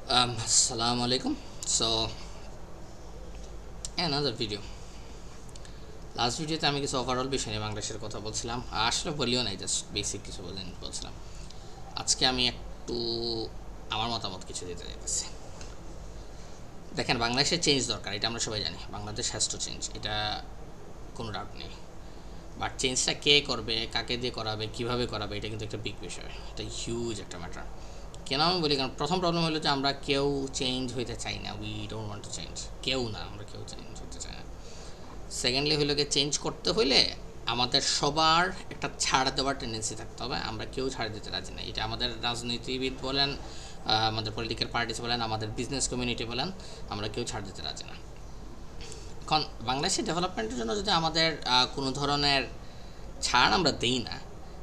Assalamu alaikum. So, another video. Last ভিডিওতে আমি কিছু ওভারঅল বিষয় নিয়ে বাংলাদেশের কথা বলছিলাম, আসলে বলিও নাই, জাস্ট বেসিক কিছু বলছিলাম। আজকে আমি একটু আমার মতামত কিছু দিতে যাচ্ছি। দেখেন, বাংলাদেশের চেঞ্জ দরকার, এটা আমরা সবাই জানি। বাংলাদেশ হ্যাজ টু চেঞ্জ, এটা কোনো ডাউট নেই। বাট চেঞ্জটা কে করবে, কাকে দিয়ে করাবে, কীভাবে করাবে, এটা কিন্তু একটা বিগ বিষয়, এটা হিউজ একটা ম্যাটার। কেন আমি বলি, কারণ প্রথম প্রবলেম হলো যে আমরা কেউ চেঞ্জ হইতে চাই না, we don't want to change. কেউ না, আমরা কেউ চেঞ্জ হতে চাই না। সেকেন্ডলি হলো গিয়ে, চেঞ্জ করতে হইলে আমাদের সবার একটা ছাড় দেওয়ার টেন্ডেন্সি থাকতে হবে। আমরা কেউ ছাড় দিতে রাজি না। এটা আমাদের রাজনীতিবিদ বলেন, আমাদের পলিটিক্যাল পার্টিস বলেন, আমাদের বিজনেস কমিউনিটি বলেন, আমরা কেউ ছাড় দিতে রাজি না। এখন বাংলাদেশের ডেভেলপমেন্টের জন্য যদি আমাদের কোনো ধরনের ছাড় আমরা দিই না,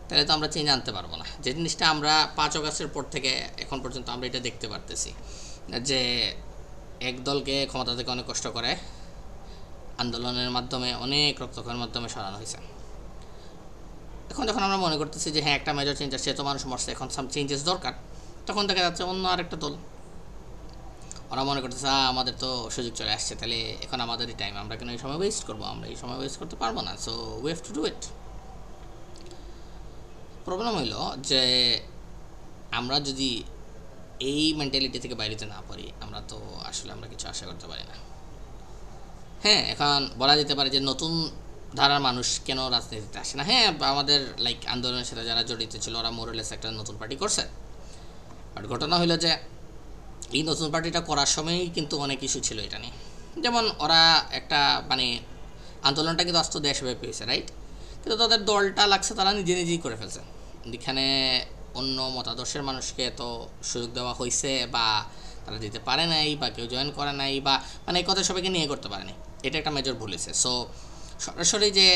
তাহলে তো আমরা চেঞ্জ আনতে পারবো না। যে জিনিসটা আমরা 5 অগাস্টের পর থেকে এখন পর্যন্ত আমরা এটা দেখতে পারতেছি যে এক দলকে ক্ষমতা থেকে অনেক কষ্ট করে আন্দোলনের মাধ্যমে, অনেক রক্তক্ষয়ের মাধ্যমে সরানো হয়েছে। এখন যখন আমরা মনে করতেছি যে হ্যাঁ, একটা মেজর চেঞ্জ আসছে, তো মানুষ মরছে, এখন সাম চেঞ্জেস দরকার, তখন দেখা যাচ্ছে অন্য আরেকটা দল, ওরা মনে করতেছে আমাদের তো সুযোগ চলে আসছে, তাহলে এখন আমাদেরই টাইম, আমরা কেন এই সময় ওয়েস্ট করবো? আমরা এই সময় ওয়েস্ট করতে পারবো না, so we have to do it. Problem হইল যে আমরা যদি এই মেন্টালিটি থেকে বাইরেতে না পারি, আমরা তো আসলে আমরা কিছু আশা করতে পারি না। হ্যাঁ, এখন বলা যেতে পারে যে নতুন ধারার মানুষ কেন রাজনীতিতে আসে না। হ্যাঁ, আমাদের লাইক আন্দোলনের সাথে যারা জড়িত ছিল, ওরা মোরলেস একটা নতুন পার্টি করছে। বাট ঘটনা হইলো যে এই নতুন পার্টিটা করার সময়ই কিন্তু অনেক ইস্যু ছিল এটা নিয়ে। যেমন ওরা একটা মানে আন্দোলনটা কিন্তু আস্ত দেশব্যাপী হয়েছে, রাইট? কিন্তু তাদের দলটা লাগছে তারা নিজে নিজেই করে ফেলছে। এখানে অন্য মতাদর্শের মানুষকে তো সুযোগ দেওয়া হয়েছে, বা তারা দিতে পারে নাই, বা কেউ জয়েন করে নাই, বা মানে এই কথা সবাইকে নিয়ে করতে পারে নাই। এটা একটা মেজর ভুল হয়েছে। সো সরাসরি যে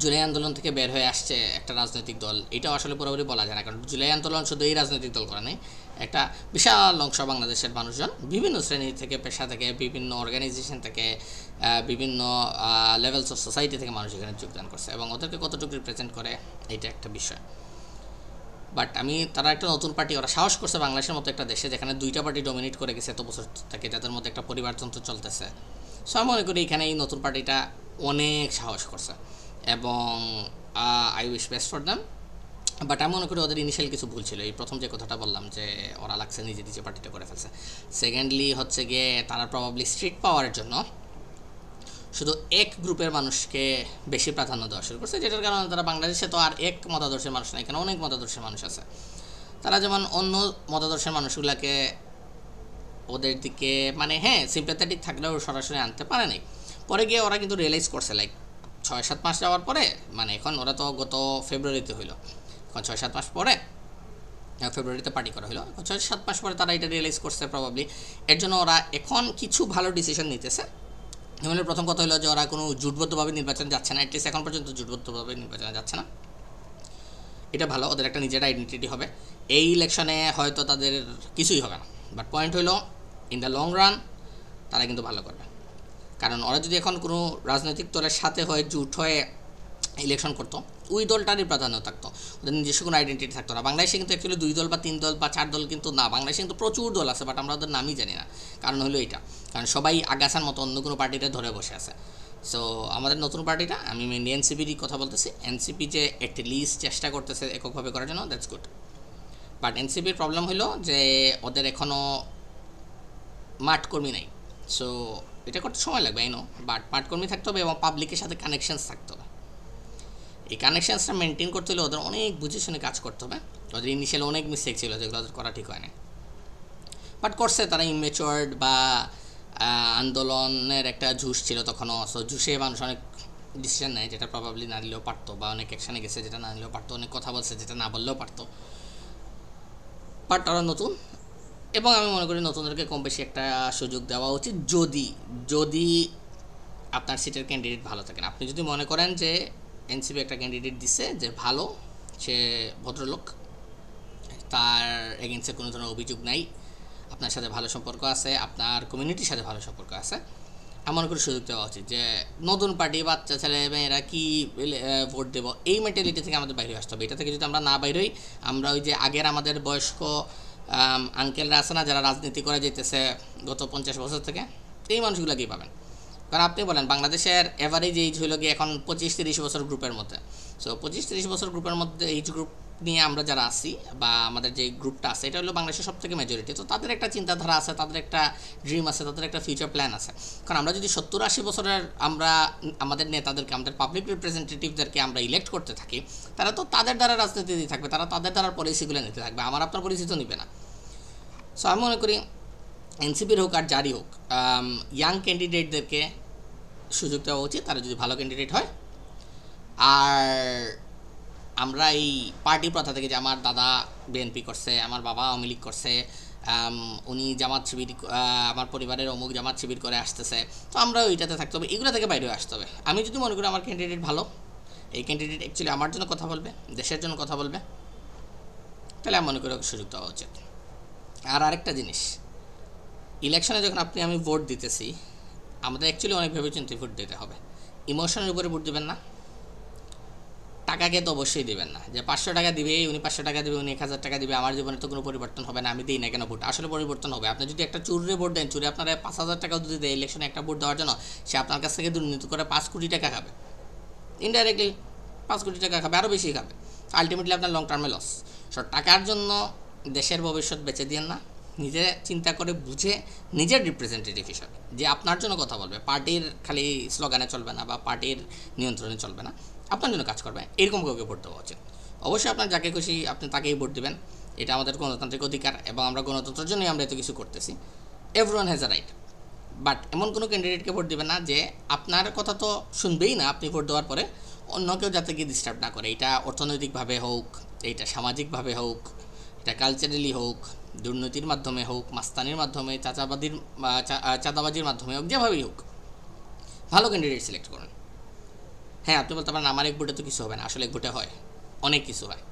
জুলাই আন্দোলন থেকে বের হয়ে আসছে একটা রাজনৈতিক দল, এটাও আসলে পুরোপুরি বলা যায় না। কারণ জুলাই আন্দোলন শুধু এই রাজনৈতিক দল করে নেই, একটা বিশাল অংশ বাংলাদেশের মানুষজন বিভিন্ন শ্রেণী থেকে, পেশা থেকে, বিভিন্ন অর্গানাইজেশন থেকে, বিভিন্ন লেভেলস অফ সোসাইটি থেকে মানুষ এখানে যোগদান করছে, এবং ওদেরকে কতটুকু রিপ্রেজেন্ট করে এটা একটা বিষয়। বাট তারা একটা নতুন পার্টি, ওরা সাহস করছে বাংলাদেশের মতো একটা দেশে যেখানে দুইটা পার্টি ডমিনেট করে গেছে এত বছর থেকে, যাদের মধ্যে একটা পরিবারতন্ত্র চলতেছে। সো আমি মনে করি এখানে এই নতুন পার্টিটা অনেক সাহস করছে, এবং I wish best for them. But আমি মনে করি ওদের ইনিশিয়াল কিছু ভুল ছিল। এই প্রথম যে কথাটা বললাম যে ওরা লাগছে নিজে নিজে পার্টিটা করে ফেলছে। সেকেন্ডলি হচ্ছে গিয়ে তারা প্রবাবলি স্ট্রিট পাওয়ারের জন্য শুধু এক গ্রুপের মানুষকে বেশি প্রাধান্য দেওয়া শুরু করছে, যেটার কারণে তারা, বাংলাদেশে তো আর এক মতাদর্শের মানুষ নাই, এখানে অনেক মতাদর্শের মানুষ আছে। তারা যেমন অন্য মতাদর্শের মানুষগুলোকে ওদের দিকে মানে হ্যাঁ সিম্প্যাথেটিক থাকলেও সরাসরি আনতে পারে নাই। পরে গিয়ে ওরা কিন্তু রিয়েলাইজ করছে, লাইক 6-7 মাস যাওয়ার পরে, মানে এখন ওরা তো গত ফেব্রুয়ারিতে হইলো, এখন 6-7 মাস পরে, ফেব্রুয়ারিতে পার্টি করা হলো, 6-7 মাস পরে তারা এটা রিয়েলাইজ করছে প্রবাবলি। এর জন্য ওরা এখন কিছু ভালো ডিসিশন নিতেছে। যেমন প্রথম কথা হলো যে ওরা কোনো জোটবদ্ধভাবে নির্বাচন যাচ্ছে না, অ্যাটলিস্ট এখন পর্যন্ত জোটবদ্ধভাবে নির্বাচনে যাচ্ছে না। এটা ভালো, ওদের একটা নিজের আইডেন্টিটি হবে। এই ইলেকশনে হয়তো তাদের কিছুই হবে না, বাট পয়েন্ট হইলো ইন দ্য লং রান তারা কিন্তু ভালো করবে। কারণ ওরা যদি এখন কোনো রাজনৈতিক দলের সাথে হয়ে জোট হয়ে ইলেকশন করতো, ওই দলটারই প্রাধান্য থাকতো, ওদের নিজস্ব কোনো আইডেন্টিটি থাকতো না। বাংলাদেশে কিন্তু অ্যাকচুয়ালি 2 দল বা 3 দল বা 4 দল কিন্তু না, বাংলাদেশে কিন্তু প্রচুর দল আছে, বাট আমরা ওদের নামই জানি না। কারণ হলো এটা, কারণ সবাই আগাছার মতো অন্য কোনো পার্টিতে ধরে বসে আছে। সো আমাদের নতুন পার্টিটা, আমি মেনলি এনসিপিরই কথা বলতেছি, এনসিপি যে একটা লিস্ট চেষ্টা করতেছে এককভাবে করার জন্য, দ্যাটস গুড। বাট এনসিপির প্রবলেম হলো যে ওদের এখনও মাঠকর্মী নাই। সো এটা করতে সময় লাগবে, নো, বাট মাঠকর্মী থাকতে হবে এবং পাবলিকের সাথে কানেকশানস থাকতে হবে। এই কানেকশানসটা মেনটেন করতে হলে ওদের অনেক বুঝে শুনে কাজ করতে হবে। ওদের ইনিশিয়াল অনেক মিস্টেক ছিল যেগুলো ওদের করা ঠিক হয় না, বাট করছে তারা। ইমেচুয়ার্ড বা আন্দোলনের একটা ঝুশ ছিল তখনও, সো ঝুষে মানুষ অনেক ডিসিশন নেয় যেটা প্রবাবলি না নিলেও পারতো, বা অনেক অ্যাকশানে গেছে যেটা না নিলেও পারতো, অনেক কথা বলছে যেটা না বললেও পারতো। বাট ওরা নতুন, এবং আমি মনে করি নতুনদেরকে কম বেশি একটা সুযোগ দেওয়া উচিত, যদি যদি আপনার সিটের ক্যান্ডিডেট ভালো থাকেন। আপনি যদি মনে করেন যে এনসিপি একটা ক্যান্ডিডেট দিচ্ছে যে ভালো, সে ভদ্রলোক, তার এগেন্সে কোনো ধরনের অভিযোগ নাই, আপনার সাথে ভালো সম্পর্ক আছে, আপনার কমিউনিটির সাথে ভালো সম্পর্ক আছে, আমার মনে করি সুযোগ দেওয়া উচিত। যে নতুন পার্টি, বাচ্চা ছেলে মেয়েরা কি ভোট দেবো, এই মেন্টালিটি থেকে আমাদের বাইরে আসতে হবে। এটা থেকে যদি আমরা না বাইরে হই, আমরা ওই যে আগের আমাদের বয়স্ক আঙ্কেলরা আছে না যারা রাজনীতি করে যেতেছে গত 50 বছর থেকে, এই মানুষগুলোকেই পাবেন। কারণ আপনি বলেন বাংলাদেশের এভারেজ এইজ হলো গিয়ে এখন 25-30 বছর গ্রুপের মধ্যে। সো 25-30 বছর গ্রুপের মধ্যে এইজ গ্রুপ নিয়ে আমরা যারা আছি বা আমাদের যে গ্রুপটা আছে এটা হলো বাংলাদেশের সব থেকে মেজরিটি। তো তাদের একটা চিন্তাধারা আছে, তাদের একটা ড্রিম আছে, তাদের একটা ফিউচার প্ল্যান আছে। কারণ আমরা যদি 70-80 বছরের আমরা আমাদের নেতাদেরকে, আমাদের পাবলিক রিপ্রেজেন্টেটিভদেরকে আমরা ইলেক্ট করতে থাকি, তারা তো তাদের দ্বারা রাজনীতি থাকবে, তারা তাদের দ্বারা পলিসিগুলো নিতে থাকবে, আমার আপনার পলিসি তো নিবে না। সো আমি মনে করি এনসিপির হোক আর যারই হোক, ইয়াং ক্যান্ডিডেটদেরকে সুযোগ দেওয়া উচিত, তারা যদি ভালো ক্যান্ডিডেট হয়। আর আমরা এই পার্টি প্রথা থেকে, যে আমার দাদা বিএনপি করছে, আমার বাবা আওয়ামী লীগ করছে, উনি জামাত শিবির, আমার পরিবারের অমুক জামাত শিবির করে আসতেছে, তো আমরা ওইটাতে থাকতে হবে, এগুলো থেকে বাইরে আসতে হবে। আমি যদি মনে করি আমার ক্যান্ডিডেট ভালো, এই ক্যান্ডিডেট অ্যাকচুয়ালি আমার জন্য কথা বলবে, দেশের জন্য কথা বলবে, তাহলে আমি মনে করি ওকে সুযোগ দেওয়া উচিত। আর আরেকটা জিনিস, ইলেকশনে যখন আমি ভোট দিতেছি, আমাদের অ্যাকচুয়ালি অনেক ভেবে চিন্তে ভোট দিতে হবে। ইমোশনের উপরে ভোট দেবেন না, টাকাকে তো অবশ্যই দেবেন না, যে 500 টাকা দিবে উনি, 500 টাকা দিবে উনি, 1000 টাকা দিবে, আমার জীবনে তো কোনো পরিবর্তন হবে না, আমি দিই না কেন ভোট। আসলে পরিবর্তন হবে। আপনি যদি একটা চুরে ভোট দেন, চুরে আপনারা 5000 টাকাও যদি দেয় ইলেকশনে একটা ভোট দেওয়ার জন্য, সে আপনার কাছ থেকে দুর্নীতি করে 5 কোটি টাকা খাবে, ইনডাইরেক্টলি 5 কোটি টাকা খাবে, আরও বেশি খাবে। আলটিমেটলি আপনার লং টার্মে লস। সো টাকার জন্য দেশের ভবিষ্যৎ বেঁচে দিন না, নিজে চিন্তা করে বুঝে নিজের রিপ্রেজেন্টেটিভ হিসাবে যে আপনার জন্য কথা বলবে, পার্টির খালি স্লোগানে চলবে না বা পার্টির নিয়ন্ত্রণে চলবে না, আপনার জন্য কাজ করবে, এরকম কাউকে ভোট দেওয়া উচিত। অবশ্যই আপনার যাকে খুশি আপনি তাকেই ভোট দেবেন, এটা আমাদের গণতান্ত্রিক অধিকার এবং আমরা গণতন্ত্রের জন্যই আমরা এত কিছু করতেছি। Everyone has a right. But এমন কোনো ক্যান্ডিডেটকে ভোট দেবেন না যে আপনার কথা তো শুনবেই না আপনি ভোট দেওয়ার পরে, অন্য কেউ যাতে গিয়ে ডিস্টার্ব না করে। এটা অর্থনৈতিকভাবে হোক, এটা সামাজিকভাবে হোক, এটা কালচারালি হোক, দুর্নীতির মাধ্যমে হোক, মাস্তানির মাধ্যমে, চাঁদাবাজির মাধ্যমে হোক, যেভাবেই হোক, ভালো ক্যান্ডিডেট সিলেক্ট করুন। হ্যাঁ, আপনি বলতে পারেন আমার এক ভোটে তো কিছু হবে না, আসলে এক ভোটে হয়, অনেক কিছু হয়।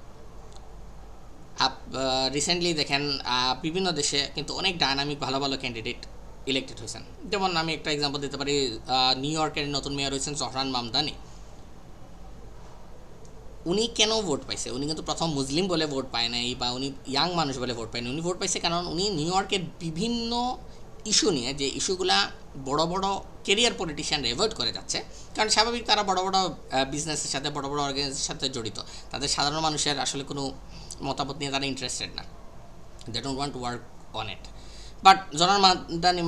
রিসেন্টলি দেখেন বিভিন্ন দেশে কিন্তু অনেক ডায়নামিক ভালো ভালো ক্যান্ডিডেট ইলেক্টেড হয়েছেন। যেমন আমি একটা এক্সাম্পল দিতে পারি, নিউ ইয়র্কের নতুন মেয়র হয়েছেন জহরান মামদানি। উনি কেন ভোট পাইছে? উনি কিন্তু প্রথম মুসলিম বলে ভোট পায় নাই বা উনি ইয়াং মানুষ বলে ভোট পায়নি। উনি ভোট পাইছে কারণ উনি নিউ ইয়র্কের বিভিন্ন ইস্যু নিয়ে, যে ইস্যুগুলা বড় বড় কেরিয়ার পলিটিশিয়ানরা অ্যাভয়েড করে যাচ্ছে, কারণ স্বাভাবিক তারা বড় বড় বিজনেসের সাথে, বড় বড় অর্গানাইজেশনের সাথে জড়িত, তাদের সাধারণ মানুষের আসলে কোনো মতামত নিয়ে তারা ইন্টারেস্টেড না, they don't want to work on it. But জনার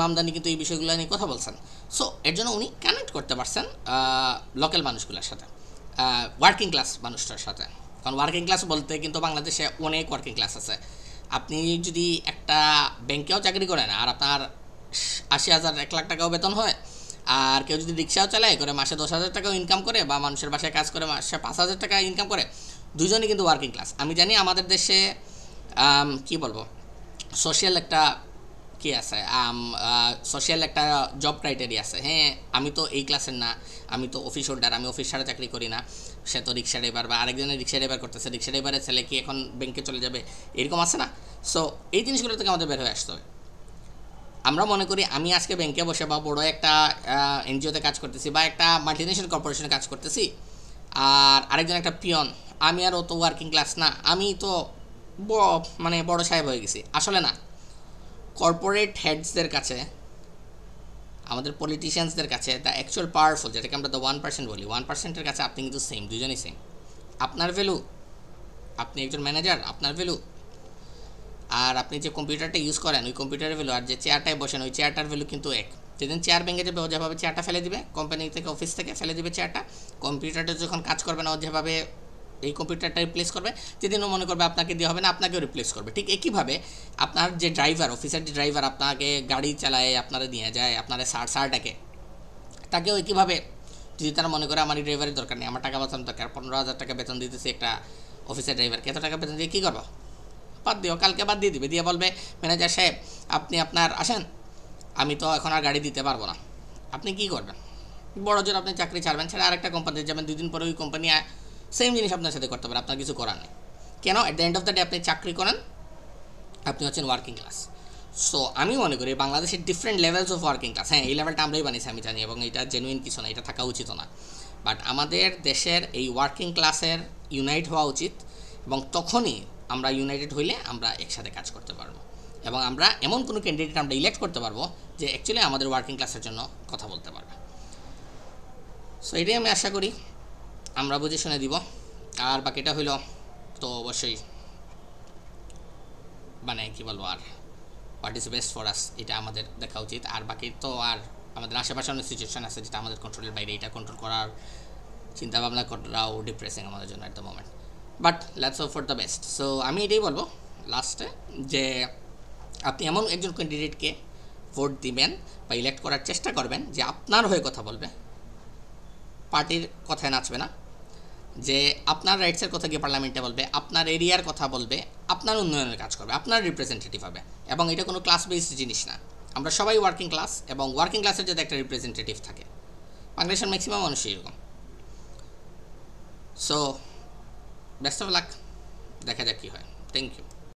মামদানি কিন্তু এই বিষয়গুলো নিয়ে কথা বলছেন। সো এর জন্য উনি কানেক্ট করতে পারছেন লোকাল মানুষগুলোর সাথে, ওয়ার্কিং ক্লাস মানুষটার সাথে। কারণ ওয়ার্কিং ক্লাস বলতে কিন্তু বাংলাদেশে অনেক ওয়ার্কিং ক্লাস আছে। আপনি যদি একটা ব্যাংকেও চাকরি করেন আর আপনার 80,000 1 লাখ টাকাও বেতন হয়, আর কেউ যদি রিক্সাও চালায় করে মাসে 10,000 টাকাও ইনকাম করে, বা মানুষের বাসায় কাজ করে মাসে 5,000 টাকা ইনকাম করে, দুজনই কিন্তু ওয়ার্কিং ক্লাস। আমি জানি আমাদের দেশে কি বলবো, সোশ্যাল একটা কি আছে, সোশ্যাল একটা জব ক্রাইটেরিয়া আছে। হ্যাঁ, আমি তো এই ক্লাসের না, আমি তো অফিস হোল্ডার, আমি অফিস ছাড়া চাকরি করি না, সে তো রিক্সা ড্রাইভার, বা আরেকজনের রিক্সা ড্রাইভার করতেছে, রিক্সা ড্রাইভারের ছেলে কি এখন ব্যাংকে চলে যাবে, এরকম আছে না? সো এই জিনিসগুলো থেকে আমাদের বের হয়ে আসতে হবে। আমরা মনে করি আমি আজকে ব্যাংকে বসে বা বড় একটা এনজিওতে কাজ করতেছি বা একটা মাল্টিনেশনাল কর্পোরেশনে কাজ করতেছি, আর আরেকজন একটা পিয়ন, আমি আর ও তো ওয়ার্কিং ক্লাস না, আমি তো মানে বড় সাহেব হয়ে গেছি। আসলে না, কর্পোরেট হেডসদের কাছে, আমাদের পলিটিশিয়ানসদের কাছে দ্য অ্যাকচুয়াল পাওয়ারফুল, যেটাকে আমরা দ্য 1% বলি, 1%-এর কাছে আপনি কিন্তু সেম, দুজনেই সেম। আপনার ভ্যালু, আপনি একজন ম্যানেজার, আপনার ভ্যালু, আর আপনি যে কম্পিউটারটা ইউজ করেন ওই কম্পিউটারের ভ্যালু, আর যে চেয়ারটায় বসেন ওই চেয়ারটার ভ্যালু কিন্তু এক। যেদিন চেয়ার ভেঙে যাবে ও যেভাবে চেয়ারটা ফেলে দিবে, কোম্পানি থেকে অফিস থেকে ফেলে দিবে চেয়ারটা, কম্পিউটারটা যখন কাজ করবে না ও যেভাবে এই কম্পিউটারটা রিপ্লেস করবে, যেদিন ও মনে করবে আপনাকে দিয়ে হবে না, আপনাকেও রিপ্লেস করবে। ঠিক একইভাবে আপনার যে ড্রাইভার, অফিসের যে ড্রাইভার আপনাকে গাড়ি চালায়, আপনারা নিয়ে যায়, আপনারা সারটাকে, তাকেও একইভাবে যদি তারা মনে করে আমার এই ড্রাইভারের দরকার নেই, আমার টাকা বাঁচানোর দরকার, 15,000 টাকা বেতন দিতেছি একটা অফিসের ড্রাইভারকে, এত টাকা বেতন দিয়ে কী করবো? বাদ দিও, কালকে বাদ দিয়ে দিবে, দিয়ে বলবে ম্যানেজার সাহেব আপনি আপনার আসেন, আমি তো এখন আর গাড়ি দিতে পারবো না। আপনি কী করবেন? বড় জোর আপনি চাকরি ছাড়বেন, ছেড়ে আরেকটা কোম্পানিতে যাবেন, 2 দিন পরে ওই কোম্পানি সেম জিনিস আপনার সাথে করতে পারে, আপনার কিছু করার নেই। কেন? At the end of the day আপনি চাকরি করেন, আপনি হচ্ছেন ওয়ার্কিং ক্লাস। সো আমি মনে করি বাংলাদেশের different levels of working class, হ্যাঁ এই লেভেলটা আমরাই বানিয়েছি আমি জানি, এবং এটা জেনুইন কিছু না, এটা থাকা উচিত না। বাট আমাদের দেশের এই ওয়ার্কিং ক্লাসের ইউনাইট হওয়া উচিত, এবং তখনই আমরা ইউনাইটেড হইলে আমরা একসাথে কাজ করতে পারবো এবং আমরা এমন কোনো ক্যান্ডিডেট আমরা ইলেক্ট করতে পারবো যে অ্যাকচুয়ালি আমাদের ওয়ার্কিং ক্লাসের জন্য কথা বলতে পারবে। সো এটাই আমি আশা করি আমরা বুঝে শুনে দিব। আর বাকিটা হইল তো অবশ্যই মানে কী বলবো, আর what is best for us এটা আমাদের দেখা উচিত। আর বাকি তো আর আমাদের আশেপাশে অনেক সিচুয়েশান আছে যেটা আমাদের কন্ট্রোলের বাইরে, এটা কন্ট্রোল করার চিন্তাভাবনা করাও ডিপ্রেসিং আমাদের জন্য at the moment, but let's hope for the best. So আমি এটাই বলবো লাস্টে যে আপনি এমন একজন ক্যান্ডিডেটকে ভোট দিবেন বা ইলেক্ট করার চেষ্টা করবেন যে আপনার হয়ে কথা বলবে, পার্টির কথায় নাচবে না, যে আপনার রাইটসের কথা গিয়ে পার্লামেন্টে বলবে, আপনার এরিয়ার কথা বলবে, আপনার উন্নয়নের কাজ করবে, আপনার রিপ্রেজেন্টেটিভ হবে। এবং এটা কোনো ক্লাস বেসড জিনিস না, আমরা সবাই ওয়ার্কিং ক্লাস এবং ওয়ার্কিং ক্লাসের যাতে একটা রিপ্রেজেন্টেটিভ থাকে, বাংলাদেশের ম্যাক্সিমাম মানুষই এরকম। সো বেস্ট অফ লাক, দেখা যাক কী হয়। Thank you.